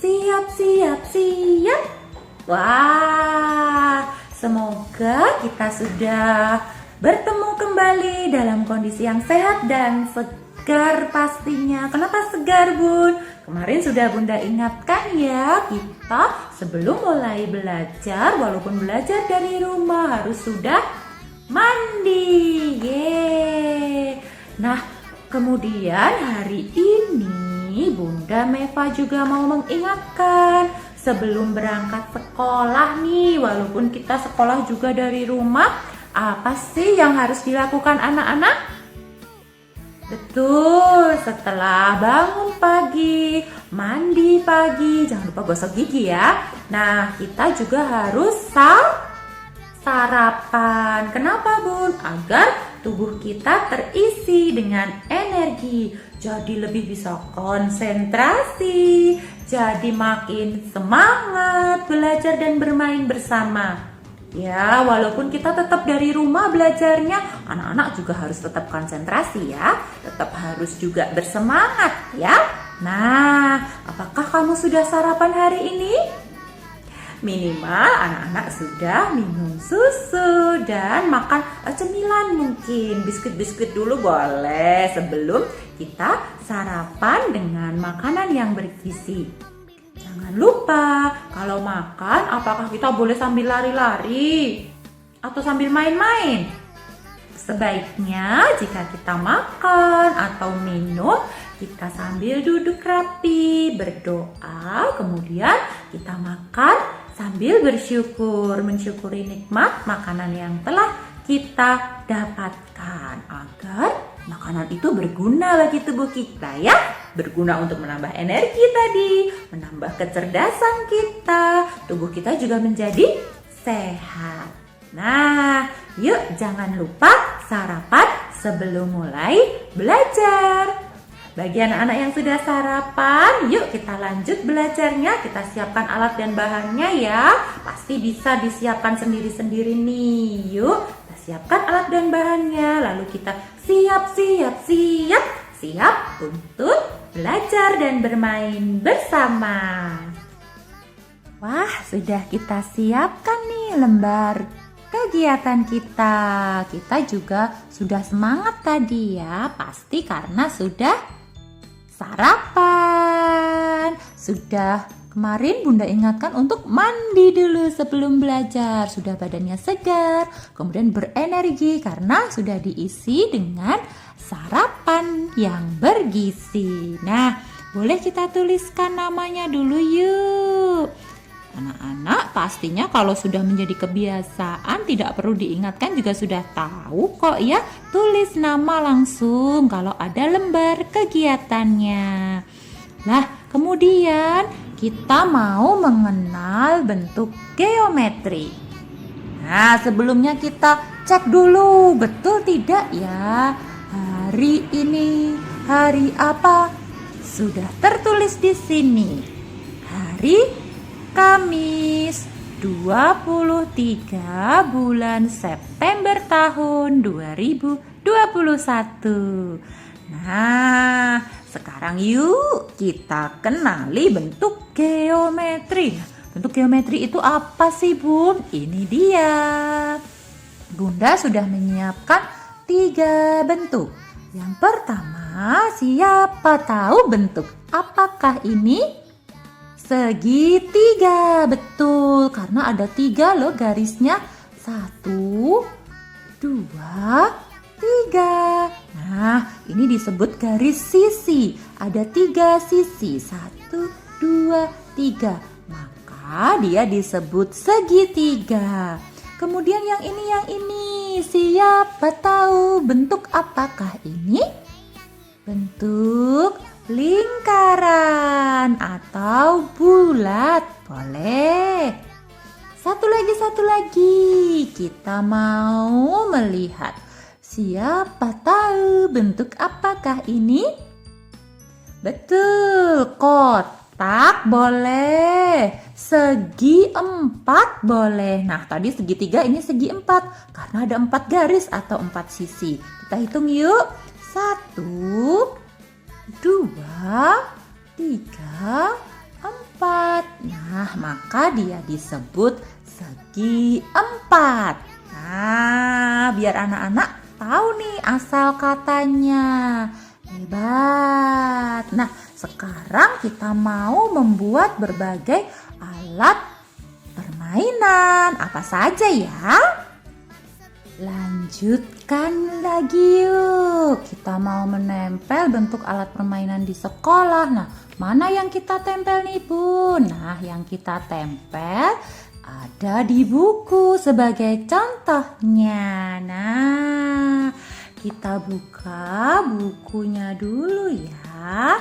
Siap, siap, siap. Wah, semoga kita sudah bertemu kembali dalam kondisi yang sehat dan segar pastinya. Kenapa segar, Bun? Kemarin sudah Bunda ingatkan ya, kita sebelum mulai belajar, walaupun belajar dari rumah harus sudah mandi. Yeay. Nah, kemudian hari ini Bunda Meva juga mau mengingatkan sebelum berangkat sekolah nih, walaupun kita sekolah juga dari rumah, apa sih yang harus dilakukan anak-anak? Betul, setelah bangun pagi, mandi pagi, jangan lupa gosok gigi ya. Nah, kita juga harus sarapan. Kenapa, Bun? Agar tubuh kita terisi dengan energi, jadi lebih bisa konsentrasi, jadi makin semangat belajar dan bermain bersama. Ya, walaupun kita tetap dari rumah belajarnya, anak-anak juga harus tetap konsentrasi ya, tetap harus juga bersemangat ya. Nah, apakah kamu sudah sarapan hari ini? Minimal anak-anak sudah minum susu dan makan cemilan, mungkin biskuit-biskuit dulu boleh sebelum kita sarapan dengan makanan yang bergizi. Jangan lupa kalau makan, apakah kita boleh sambil lari-lari atau sambil main-main? Sebaiknya jika kita makan atau minum, kita sambil duduk rapi, berdoa, kemudian kita makan sambil bersyukur, mensyukuri nikmat makanan yang telah kita dapatkan agar makanan itu berguna bagi tubuh kita ya. Berguna untuk menambah energi tadi, menambah kecerdasan kita, tubuh kita juga menjadi sehat. Nah, yuk jangan lupa sarapan sebelum mulai belajar. Bagi anak-anak yang sudah sarapan, yuk kita lanjut belajarnya. Kita siapkan alat dan bahannya ya. Pasti bisa disiapkan sendiri-sendiri nih. Yuk, kita siapkan alat dan bahannya. Lalu kita siap untuk belajar dan bermain bersama. Wah, sudah kita siapkan nih lembar kegiatan kita. Kita juga sudah semangat tadi ya. Pasti karena sudah sarapan. Sudah kemarin Bunda ingatkan untuk mandi dulu sebelum belajar. Sudah badannya segar, kemudian berenergi karena sudah diisi dengan sarapan yang bergizi. Nah, boleh kita tuliskan namanya dulu yuk. Anak-anak pastinya kalau sudah menjadi kebiasaan tidak perlu diingatkan juga sudah tahu kok ya. Tulis nama langsung kalau ada lembar kegiatannya. Nah, kemudian kita mau mengenal bentuk geometri. Nah, sebelumnya kita cek dulu betul tidak ya. Hari ini hari apa? Sudah tertulis di sini. Hari Kamis 23 bulan September tahun 2021. Nah, sekarang yuk kita kenali bentuk geometri. Bentuk geometri itu apa sih, Bun? Ini dia. Bunda sudah menyiapkan 3 bentuk. Yang pertama, siapa tahu bentuk apakah ini? Segitiga, betul, karena ada 3 loh garisnya. 1, 2, 3. Nah, ini disebut garis sisi. Ada 3 sisi. 1, 2, 3. Maka dia disebut segitiga. Kemudian yang ini. Siapa tahu bentuk apakah ini? Bentuk lingkaran atau bulat, boleh. Satu lagi, kita mau melihat. Siapa tahu bentuk apakah ini? Betul, kotak boleh, segi 4 boleh. Nah, tadi segitiga, ini segi 4 karena ada 4 garis atau 4 sisi. Kita hitung yuk. 1, 2, 3, 4. 4. Nah, maka dia disebut segi 4. Nah, biar anak-anak tahu nih asal katanya. Hebat. Nah, sekarang kita mau membuat berbagai alat permainan. Apa saja ya? Lanjutkan lagi yuk. Kita mau menempel bentuk alat permainan di sekolah. Nah, mana yang kita tempel nih Bun? Nah, yang kita tempel ada di buku sebagai contohnya. Nah, kita buka bukunya dulu ya.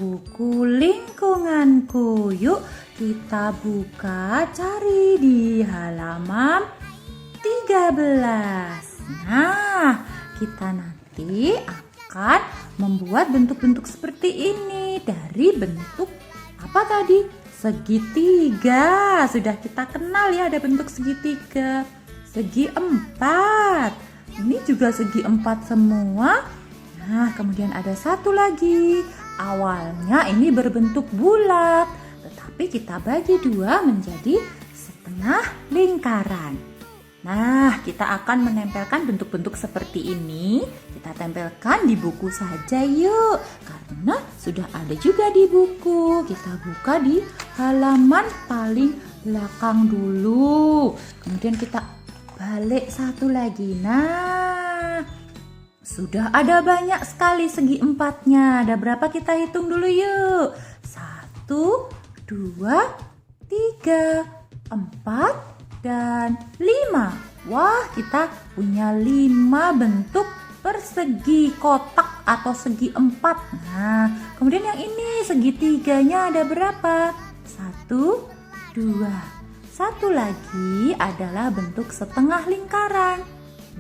Buku lingkunganku. Yuk kita buka, cari di halaman 13. Nah, kita nanti akan membuat bentuk-bentuk seperti ini dari bentuk apa tadi? Segitiga. Sudah kita kenal ya, ada bentuk segitiga. Segi 4. Ini juga segi 4 semua. Nah, kemudian ada satu lagi. Awalnya ini berbentuk bulat, tetapi kita bagi dua menjadi setengah lingkaran. Nah, kita akan menempelkan bentuk-bentuk seperti ini. Kita tempelkan di buku saja yuk, karena sudah ada juga di buku. Kita buka di halaman paling belakang dulu. Kemudian kita balik satu lagi. Nah, sudah ada banyak sekali segi 4-nya. Ada berapa kita hitung dulu yuk. 1, 2, 3, 4, dan 5. Wah, kita punya 5 bentuk persegi kotak atau segi 4. Nah, kemudian yang ini segitiganya ada berapa? 1, 2. Satu lagi adalah bentuk setengah lingkaran.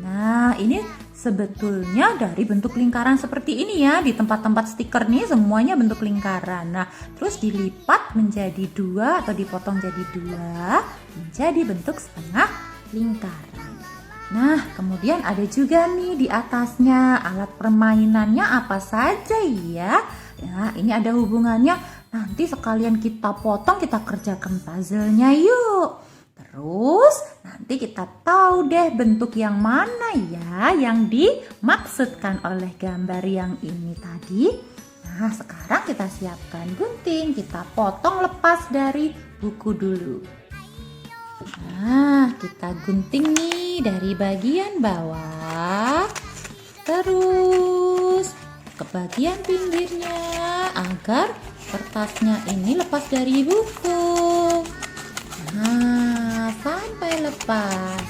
Nah, ini sebetulnya dari bentuk lingkaran seperti ini ya. Di tempat-tempat stiker nih semuanya bentuk lingkaran. Nah, terus dilipat menjadi 2 atau dipotong jadi 2 menjadi bentuk setengah lingkaran. Nah, kemudian ada juga nih di atasnya alat permainannya apa saja ya? Ya, ini ada hubungannya. Nanti sekalian kita potong, kita kerjakan puzzle-nya yuk. Terus nanti kita tahu deh bentuk yang mana ya yang dimaksudkan oleh gambar yang ini tadi. Nah, sekarang kita siapkan gunting. Kita potong lepas dari buku dulu. Nah, kita gunting nih dari bagian bawah, terus ke bagian pinggirnya agar kertasnya ini lepas dari buku. Nah, sampai lepas.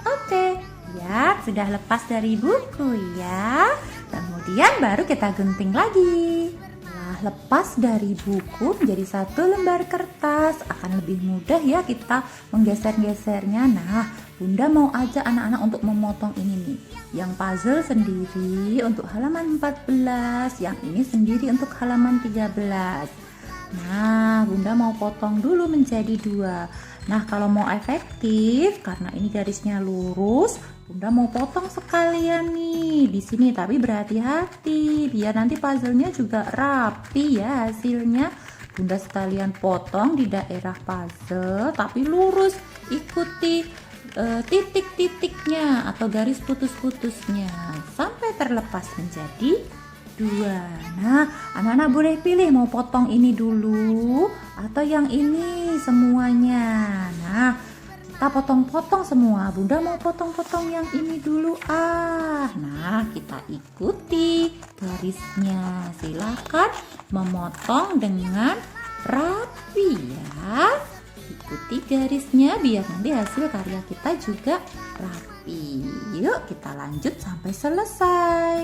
Oke, ya sudah lepas dari buku ya. Kemudian baru kita gunting lagi. Setelah lepas dari buku menjadi satu lembar kertas, akan lebih mudah ya kita menggeser-gesernya. Nah, Bunda mau ajak anak-anak untuk memotong ini nih. Yang puzzle sendiri untuk halaman 14, yang ini sendiri untuk halaman 13. Nah, Bunda mau potong dulu menjadi 2. Nah, kalau mau efektif, karena ini garisnya lurus, Bunda mau potong sekalian nih di sini, tapi berhati-hati biar nanti puzzle-nya juga rapi ya hasilnya. Bunda sekalian potong di daerah puzzle, tapi lurus, ikuti titik-titiknya atau garis putus-putusnya sampai terlepas menjadi 2. Nah, anak-anak boleh pilih mau potong ini dulu atau yang ini semuanya. Nah, kita potong-potong semua. Bunda mau potong-potong yang ini dulu. Nah, kita ikuti garisnya. Silakan memotong dengan rapi ya. Ikuti garisnya biar nanti hasil karya kita juga rapi. Yuk, kita lanjut sampai selesai.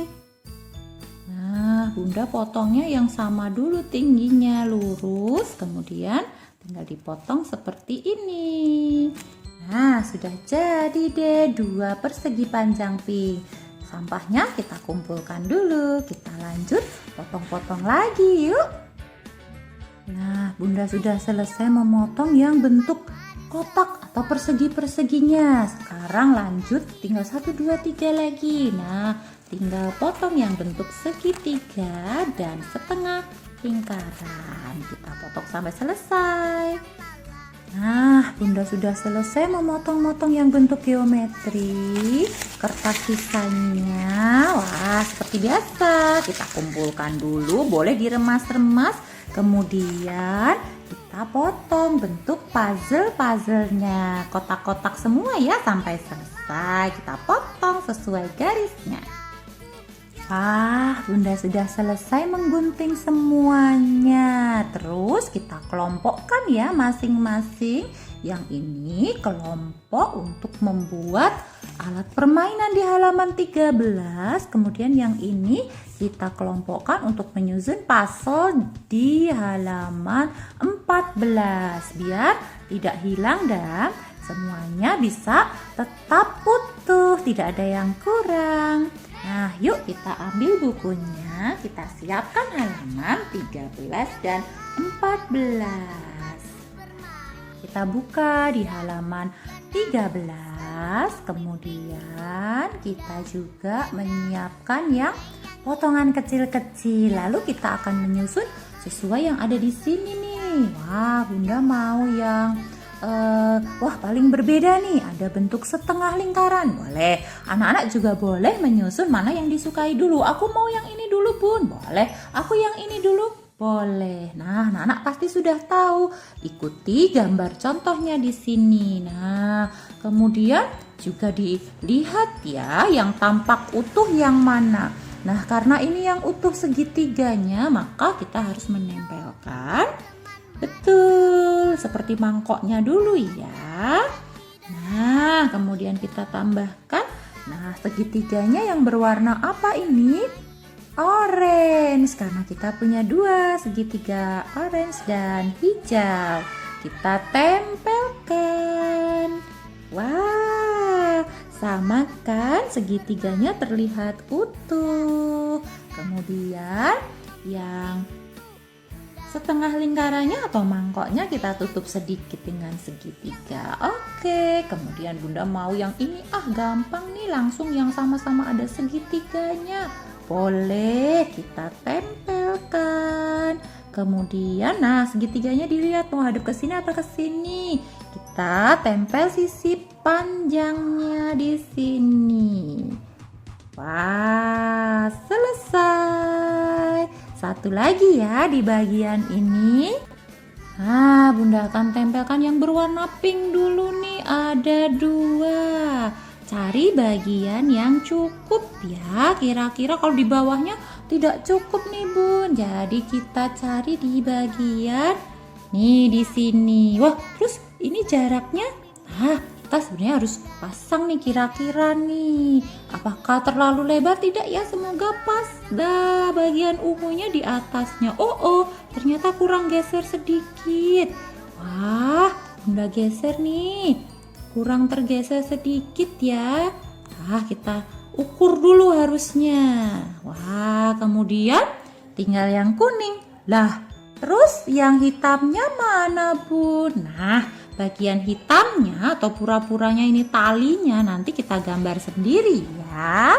Nah, Bunda potongnya yang sama dulu tingginya, lurus, kemudian tinggal dipotong seperti ini. Nah, sudah jadi deh 2 persegi panjang pink. Sampahnya kita kumpulkan dulu, kita lanjut potong-potong lagi yuk. Nah, Bunda sudah selesai memotong yang bentuk kotak atau persegi-perseginya. Sekarang lanjut, tinggal 1, 2, 3 lagi. Nah, tinggal potong yang bentuk segitiga dan setengah lingkaran. Kita potong sampai selesai. Nah, Bunda sudah selesai memotong-motong yang bentuk geometri. Kertas sisanya, wah seperti biasa, kita kumpulkan dulu, boleh diremas-remas. Kemudian kita potong bentuk puzzle-puzzlenya, kotak-kotak semua ya sampai selesai. Kita potong sesuai garisnya. Wah, Bunda sudah selesai menggunting semuanya. Terus kita kelompokkan ya masing-masing. Yang ini kelompok untuk membuat alat permainan di halaman 13. Kemudian yang ini kita kelompokkan untuk menyusun puzzle di halaman 14. Biar tidak hilang dan semuanya bisa tetap utuh, tidak ada yang kurang. Nah, yuk kita ambil bukunya, kita siapkan halaman 13 dan 14. Kita buka di halaman 13, kemudian kita juga menyiapkan yang potongan kecil-kecil. Lalu kita akan menyusun sesuai yang ada di sini nih. Wah, Bunda mau yang paling berbeda nih, ada bentuk setengah lingkaran. Boleh, anak-anak juga boleh menyusun mana yang disukai dulu. Aku mau yang ini dulu Bun, boleh. Aku yang ini dulu, boleh. Nah, anak-anak pasti sudah tahu. Ikuti gambar contohnya di sini. Nah, kemudian juga dilihat ya yang tampak utuh yang mana. Nah, karena ini yang utuh segitiganya, maka kita harus menempelkan betul seperti mangkoknya dulu ya. Nah, kemudian kita tambahkan. Nah, segitiganya yang berwarna apa ini? Orange, karena kita punya dua segitiga, orange dan hijau. Kita tempelkan. Wah, sama kan, segitiganya terlihat utuh. Kemudian yang setengah lingkarannya atau mangkoknya kita tutup sedikit dengan segitiga. Oke, kemudian Bunda mau yang ini, gampang nih, langsung yang sama-sama ada segitiganya. Boleh, kita tempelkan. Kemudian, nah segitiganya dilihat mau hadap ke sini atau ke sini. Kita tempel sisi panjangnya di sini. Wah, selesai. Satu lagi ya di bagian ini. Nah, Bunda akan tempelkan yang berwarna pink dulu nih. Ada dua. Cari bagian yang cukup ya. Kira-kira kalau di bawahnya tidak cukup nih Bun. Jadi kita cari di bagian nih di sini. Wah, terus ini jaraknya. Kita sebenarnya harus pasang nih kira-kira nih. Apakah terlalu lebar? Tidak ya, semoga pas. Dah, bagian ungunya di atasnya. Ternyata kurang geser sedikit. Wah, Bunda geser nih. Kurang tergeser sedikit ya. Kita ukur dulu harusnya. Wah, kemudian tinggal yang kuning. Lah, terus yang hitamnya mana Bun? Nah, bagian hitamnya atau pura-puranya ini talinya nanti kita gambar sendiri ya.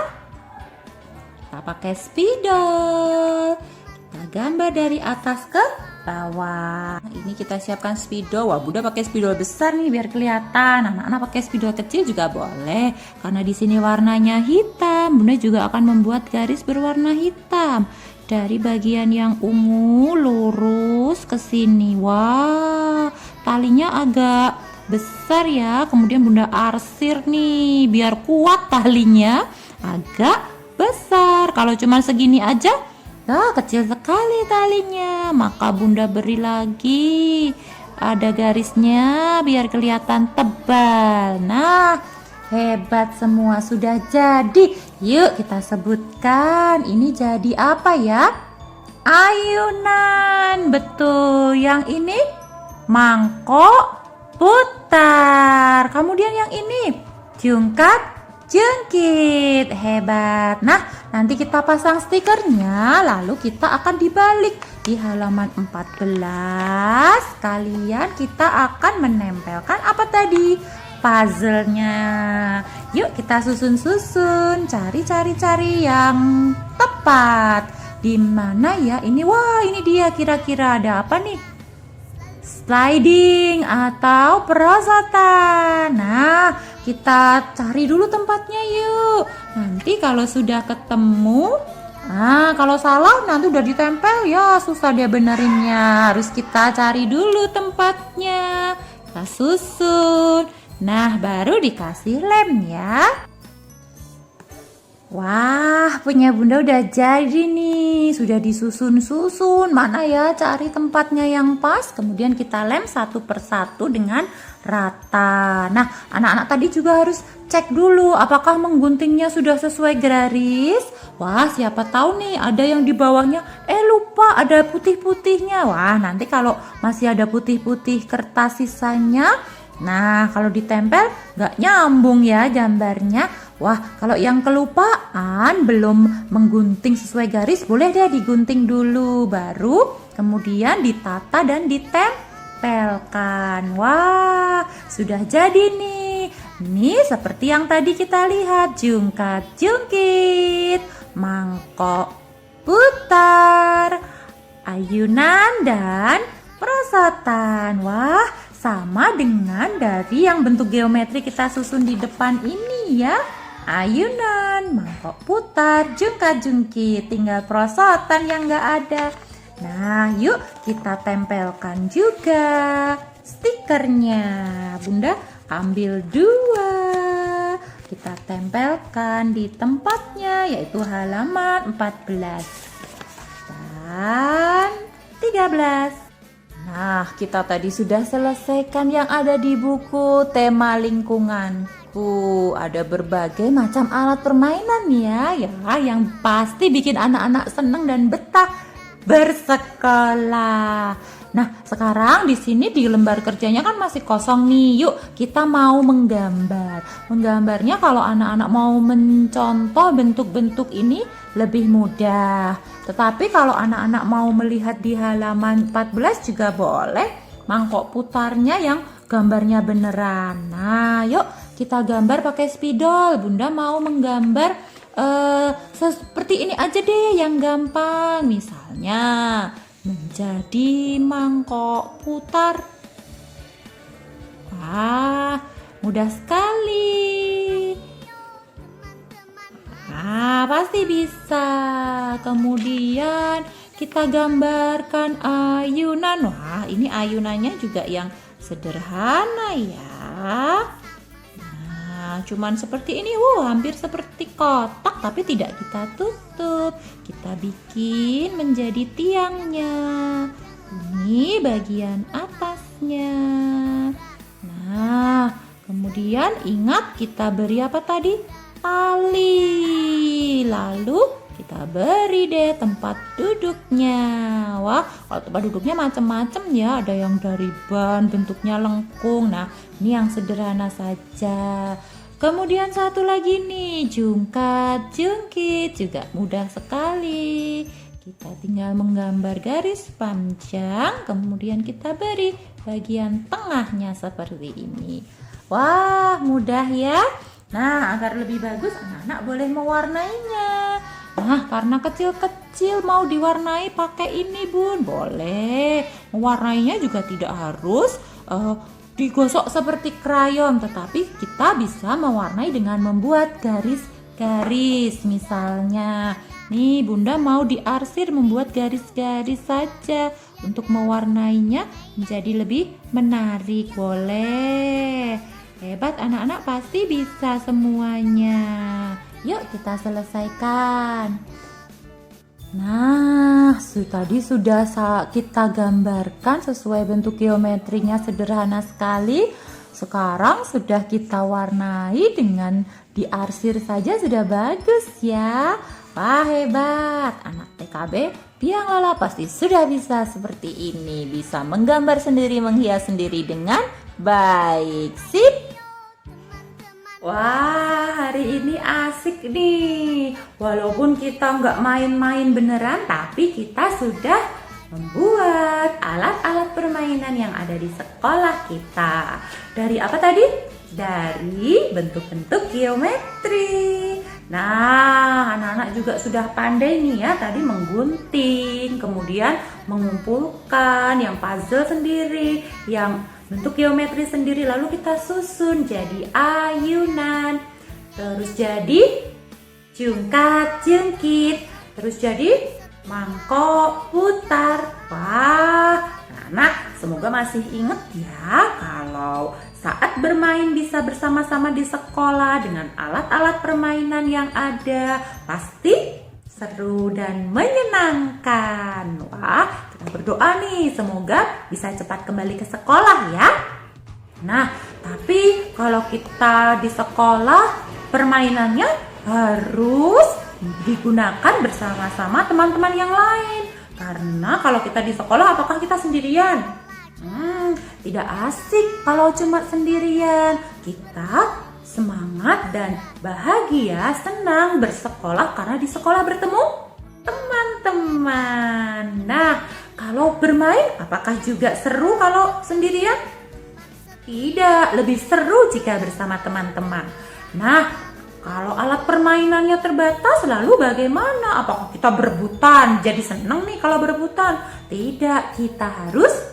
Kita pakai spidol. Kita gambar dari atas ke bawah. Ini kita siapkan spidol. Wah, Bunda pakai spidol besar nih biar kelihatan. Anak-anak pakai spidol kecil juga boleh. Karena di sini warnanya hitam. Bunda juga akan membuat garis berwarna hitam. Dari bagian yang ungu lurus ke sini. Wah, talinya agak besar ya. Kemudian Bunda arsir nih biar kuat talinya. Agak besar. Kalau cuma segini aja, kecil sekali talinya. Maka Bunda beri lagi ada garisnya biar kelihatan tebal. Nah, hebat semua, sudah jadi. Yuk kita sebutkan, ini jadi apa ya? Ayunan. Betul, yang ini mangkok putar. Kemudian yang ini jungkat jengkit. Hebat. Nah, nanti kita pasang stikernya, lalu kita akan dibalik di halaman 14. Kalian kita akan menempelkan apa tadi? Puzzle-nya. Yuk kita susun-susun, cari yang tepat. Di mana ya? Ini, wah, ini dia, kira-kira ada apa nih? Sliding atau perosotan. Nah, kita cari dulu tempatnya yuk. Nanti kalau sudah ketemu, kalau salah nanti udah ditempel ya susah dia benerinnya. Harus kita cari dulu tempatnya. Kita susun. Nah, baru dikasih lem ya. Wah, punya Bunda udah jadi nih. Sudah disusun-susun. Mana ya, cari tempatnya yang pas. Kemudian kita lem satu persatu dengan rata. Nah, anak-anak tadi juga harus cek dulu apakah mengguntingnya sudah sesuai garis. Wah, siapa tahu nih ada yang di bawahnya lupa ada putih-putihnya. Wah, nanti kalau masih ada putih-putih kertas sisanya, nah kalau ditempel nggak nyambung ya gambarnya. Wah, kalau yang kelupaan belum menggunting sesuai garis, boleh deh digunting dulu, baru kemudian ditata dan ditempelkan. Wah, sudah jadi nih. Ini seperti yang tadi kita lihat, jungkat jungkit, mangkok putar, ayunan dan perosotan. Wah, sama dengan dari yang bentuk geometri kita susun di depan ini ya. Ayunan, mangkok putar, jungkat jungkit, tinggal perosotan yang nggak ada. Nah, yuk kita tempelkan juga stikernya. Bunda ambil 2, kita tempelkan di tempatnya, yaitu halaman 14 dan 13. Nah, kita tadi sudah selesaikan yang ada di buku tema lingkunganku. Ada berbagai macam alat permainan ya, yang pasti bikin anak-anak senang dan betah bersekolah. Nah, sekarang di sini di lembar kerjanya kan masih kosong nih. Yuk, kita mau menggambar. Menggambarnya kalau anak-anak mau mencontoh bentuk-bentuk ini lebih mudah. Tetapi kalau anak-anak mau melihat di halaman 14 juga boleh. Mangkok putarnya yang gambarnya beneran. Nah, yuk kita gambar pakai spidol. Bunda mau menggambar seperti ini aja deh yang gampang. Misalnya menjadi mangkok putar. Wah, mudah sekali. Pasti bisa. Kemudian kita gambarkan ayunan. Wah, ini ayunannya juga yang sederhana ya. Nah, cuman seperti ini. Hampir seperti kotak, tapi tidak kita tutup. Kita bikin menjadi tiangnya. Ini bagian atasnya. Nah, kemudian ingat kita beri apa tadi? Tali. Lalu kita beri deh tempat duduknya. Wah, kalau tempat duduknya macam-macam ya. Ada yang dari ban, bentuknya lengkung. Nah, ini yang sederhana saja. Kemudian satu lagi nih, jungkat jungkit, juga mudah sekali. Kita tinggal menggambar garis panjang, kemudian kita beri bagian tengahnya seperti ini. Wah, mudah ya. Nah, agar lebih bagus, anak-anak boleh mewarnainya. Nah, karena kecil-kecil mau diwarnai pakai ini, Bun. Boleh. Mewarnainya juga tidak harus digosok seperti krayon, tetapi kita bisa mewarnai dengan membuat garis-garis. Misalnya, nih Bunda mau diarsir membuat garis-garis saja untuk mewarnainya menjadi lebih menarik. Boleh. Hebat anak-anak, pasti bisa semuanya. Yuk kita selesaikan. Nah, tadi sudah kita gambarkan sesuai bentuk geometrinya, sederhana sekali. Sekarang sudah kita warnai dengan diarsir saja sudah bagus ya. Wah, hebat. Anak TKB Biang Lala pasti sudah bisa seperti ini. Bisa menggambar sendiri, menghias sendiri dengan baik. Sip. Wah, hari ini asik nih. Walaupun kita nggak main-main beneran, tapi kita sudah membuat alat-alat permainan yang ada di sekolah kita. Dari apa tadi? Dari bentuk-bentuk geometri. Nah, anak-anak juga sudah pandai nih ya tadi menggunting, kemudian mengumpulkan yang puzzle sendiri, yang bentuk geometri sendiri, lalu kita susun jadi ayunan, terus jadi jungkat jungkit, terus jadi mangkok putar. Wah, anak-anak semoga masih ingat ya kalau saat bermain bisa bersama-sama di sekolah dengan alat-alat permainan yang ada, pasti seru dan menyenangkan. Wah, kita berdoa nih semoga bisa cepat kembali ke sekolah ya. Nah, tapi kalau kita di sekolah permainannya harus digunakan bersama-sama teman-teman yang lain. Karena kalau kita di sekolah, apakah kita sendirian? Tidak asik kalau cuma sendirian. Kita semangat dan bahagia, senang bersekolah karena di sekolah bertemu teman-teman. Nah, kalau bermain apakah juga seru kalau sendirian? Tidak, lebih seru jika bersama teman-teman. Nah, kalau alat permainannya terbatas, lalu bagaimana? Apakah kita berebutan? Jadi senang nih kalau berebutan? Tidak, kita harus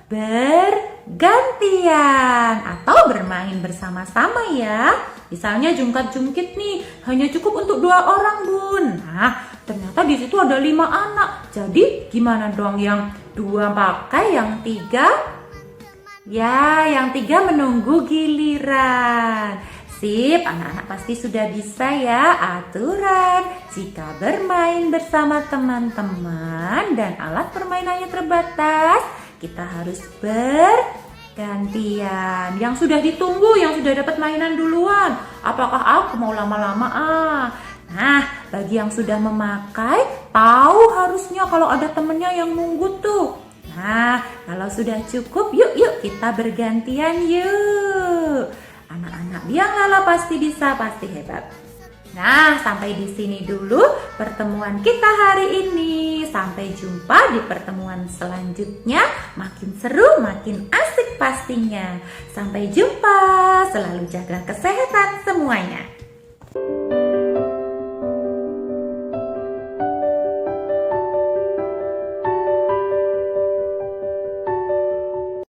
bergantian atau bermain bersama-sama ya. Misalnya jungkat-jungkit nih hanya cukup untuk 2 orang bun. Nah, ternyata di situ ada 5 anak. Jadi gimana dong, yang 2 pakai, yang 3? Ya, yang 3 menunggu giliran. Sip, anak-anak pasti sudah bisa ya aturan jika bermain bersama teman-teman dan alat permainannya terbatas. Kita harus bergantian. Yang sudah ditunggu, yang sudah dapat mainan duluan. Apakah aku mau lama-lama? Nah, bagi yang sudah memakai, tahu harusnya kalau ada temennya yang nunggu tuh. Nah, kalau sudah cukup, yuk kita bergantian yuk. Anak-anak biang lala pasti bisa, pasti hebat. Nah, sampai di sini dulu pertemuan kita hari ini. Sampai jumpa di pertemuan selanjutnya. Makin seru, makin asik pastinya. Sampai jumpa. Selalu jaga kesehatan semuanya.